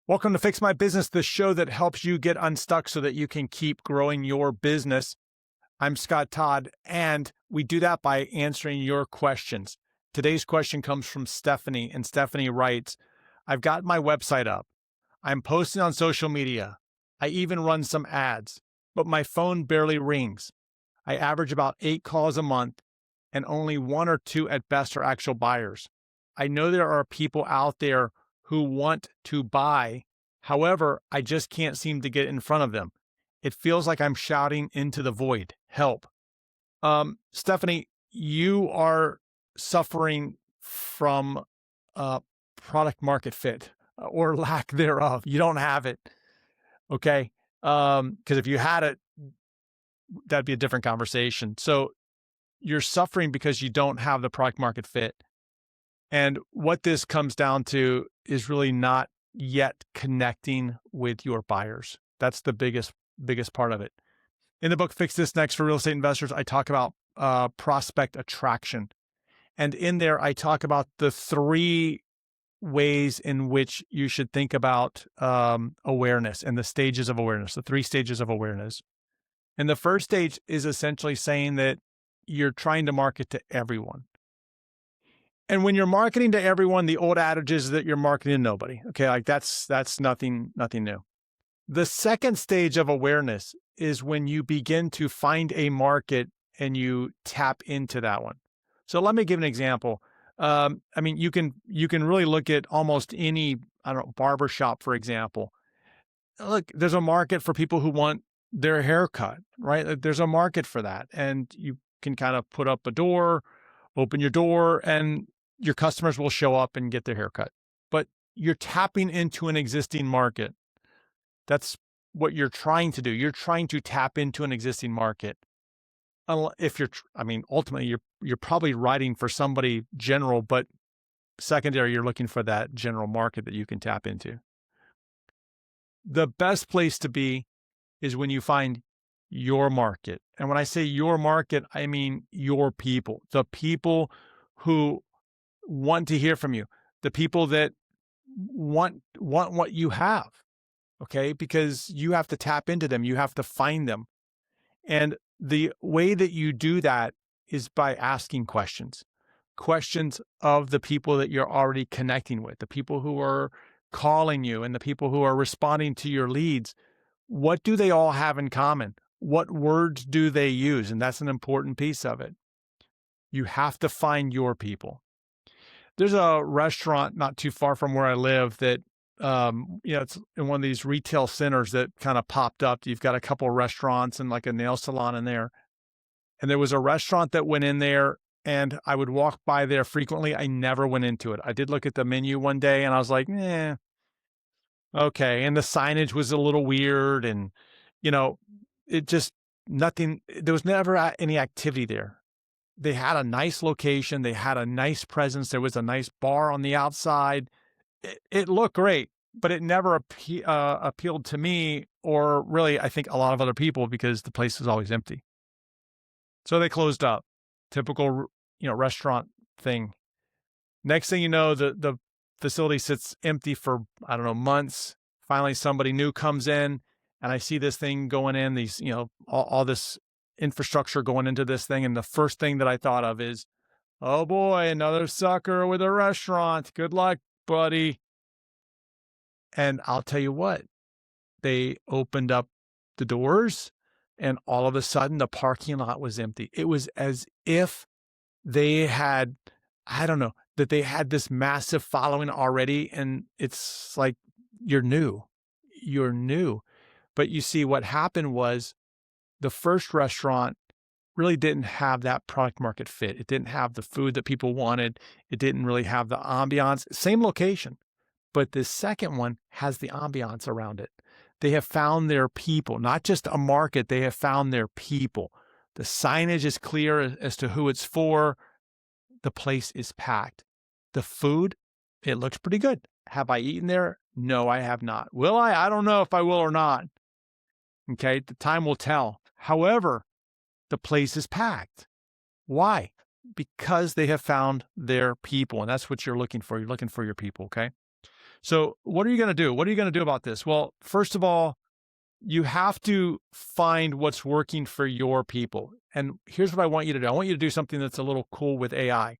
Welcome to Fix My Business, the show that helps you get unstuck so that you can keep growing your business. I'm Scott Todd, and we do that by answering your questions. Today's question comes from Stephanie, and Stephanie writes, I've got my website up. I'm posting on social media. I even run some ads, but my phone barely rings. I average about 8 calls a month, and only 1 or 2 at best are actual buyers. I know there are people out there who want to buy. However, I just can't seem to get in front of them. It feels like I'm shouting into the void. Help. Stephanie, you are suffering from product market fit or lack thereof. You don't have it. Okay. Because if you had it, that'd be a different conversation. So you're suffering because you don't have the product market fit. And what this comes down to is really not yet connecting with your buyers. That's the biggest part of it. In the book, Fix This Next for Real Estate Investors, I talk about prospect attraction. And in there, I talk about the 3 ways in which you should think about awareness and the stages of awareness, the 3 stages of awareness. And the first stage is essentially saying that you're trying to market to everyone. And when you're marketing to everyone, the old adage is that you're marketing to nobody. Okay, like that's nothing new. The second stage of awareness is when you begin to find a market and you tap into that one. So let me give an example. You can really look at almost any, barbershop, for example. Look, there's a market for people who want their hair cut, right? There's a market for that. And you can kind of put up a door, open your door, and your customers will show up and get their hair cut. But you're tapping into an existing market. That's what you're trying to do. You're trying to tap into an existing market. If ultimately you're probably writing for somebody general, but secondary, you're looking for that general market that you can tap into. The best place to be is when you find your market. And when I say your market, I mean your people, the people who want to hear from you, the people that want what you have. Okay. Because you have to tap into them. You have to find them. And the way that you do that is by asking questions of the people that you're already connecting with, the people who are calling you and the people who are responding to your leads. What do they all have in common? What words do they use? And that's an important piece of it. You have to find your people. There's a restaurant not too far from where I live that, it's in one of these retail centers that kind of popped up. You've got a couple of restaurants and like a nail salon in there. And there was a restaurant that went in there and I would walk by there frequently. I never went into it. I did look at the menu one day and I was like, okay. And the signage was a little weird and, it just nothing, there was never any activity there. They had a nice location. They had a nice presence. There was a nice bar on the outside. It looked great, but it never appealed to me or really, I think, a lot of other people because the place was always empty. So they closed up. Typical, restaurant thing. Next thing you know, the facility sits empty for, months. Finally, somebody new comes in and I see this thing going in, these, all this infrastructure going into this thing. And the first thing that I thought of is, oh boy, another sucker with a restaurant. Good luck, buddy. And I'll tell you what, they opened up the doors and all of a sudden the parking lot was empty. It was as if they had, that they had this massive following already. And it's like, you're new. But you see, what happened was the first restaurant really didn't have that product market fit. It didn't have the food that people wanted. It didn't really have the ambiance. Same location, but the second one has the ambiance around it. They have found their people, not just a market. They have found their people. The signage is clear as to who it's for. The place is packed. The food, it looks pretty good. Have I eaten there? No, I have not. Will I? I don't know if I will or not. Okay, the time will tell. However, the place is packed. Why? Because they have found their people, and that's what you're looking for. You're looking for your people, okay? So what are you going to do? What are you going to do about this? Well, first of all, you have to find what's working for your people. And here's what I want you to do. I want you to do something that's a little cool with AI.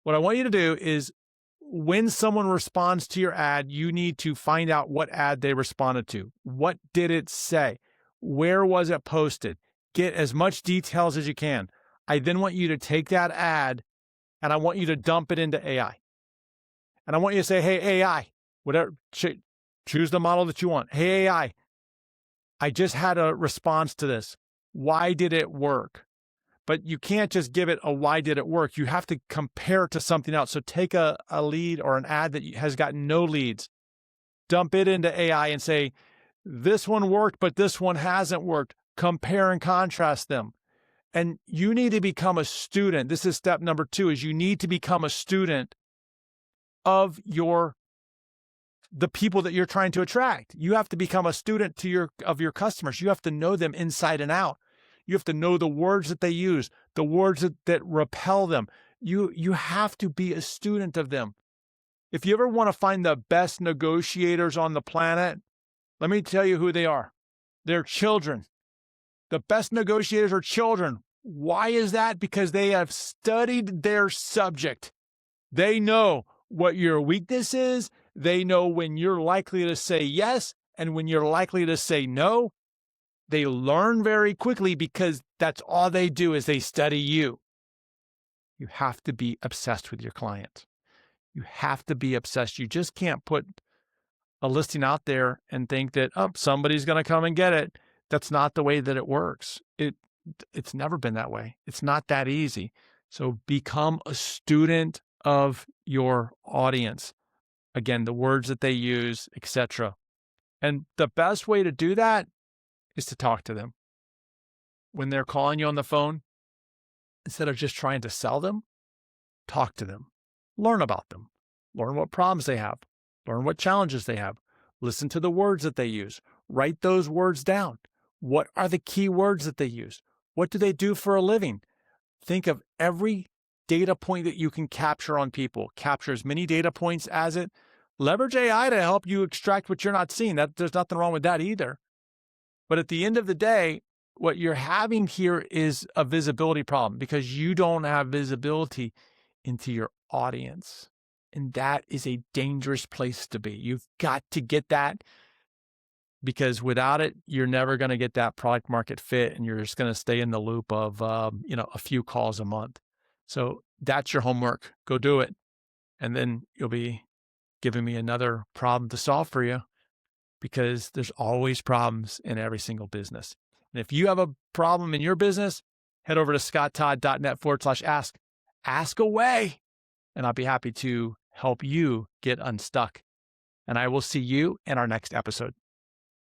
What I want you to do is when someone responds to your ad, you need to find out what ad they responded to. What did it say? Where was it posted? Get as much details as you can. I then want you to take that ad and I want you to dump it into AI. And I want you to say, hey, AI, whatever, choose the model that you want. Hey, AI, I just had a response to this. Why did it work? But you can't just give it a why did it work? You have to compare it to something else. So take a lead or an ad that has got no leads, dump it into AI and say, this one worked, but this one hasn't worked. Compare and contrast them. And you need to become a student. This is step number 2, is you need to become a student of the people that you're trying to attract. You have to become a student of your customers. You have to know them inside and out. You have to know the words that they use, the words that repel them. You have to be a student of them. If you ever want to find the best negotiators on the planet, let me tell you who they are. They're children. The best negotiators are children. Why is that? Because they have studied their subject. They know what your weakness is. They know when you're likely to say yes and when you're likely to say no. They learn very quickly because that's all they do is they study you. You have to be obsessed with your client. You have to be obsessed. You just can't put a listing out there and think that, oh, somebody's going to come and get it. That's not the way that it works. It's never been that way. It's not that easy. So become a student of your audience. Again, the words that they use, etc. And the best way to do that is to talk to them. When they're calling you on the phone, instead of just trying to sell them, talk to them. Learn about them. Learn what problems they have. Learn what challenges they have. Listen to the words that they use. Write those words down. What are the key words that they use? What do they do for a living? Think of every data point that you can capture on people. Capture as many data points as it. Leverage AI to help you extract what you're not seeing. There's nothing wrong with that either. But at the end of the day, what you're having here is a visibility problem because you don't have visibility into your audience. And that is a dangerous place to be. You've got to get that because without it, you're never going to get that product market fit and you're just going to stay in the loop of, a few calls a month. So that's your homework. Go do it. And then you'll be giving me another problem to solve for you because there's always problems in every single business. And if you have a problem in your business, head over to scotttodd.net/ask. Ask away, and I'll be happy to help you get unstuck. And I will see you in our next episode.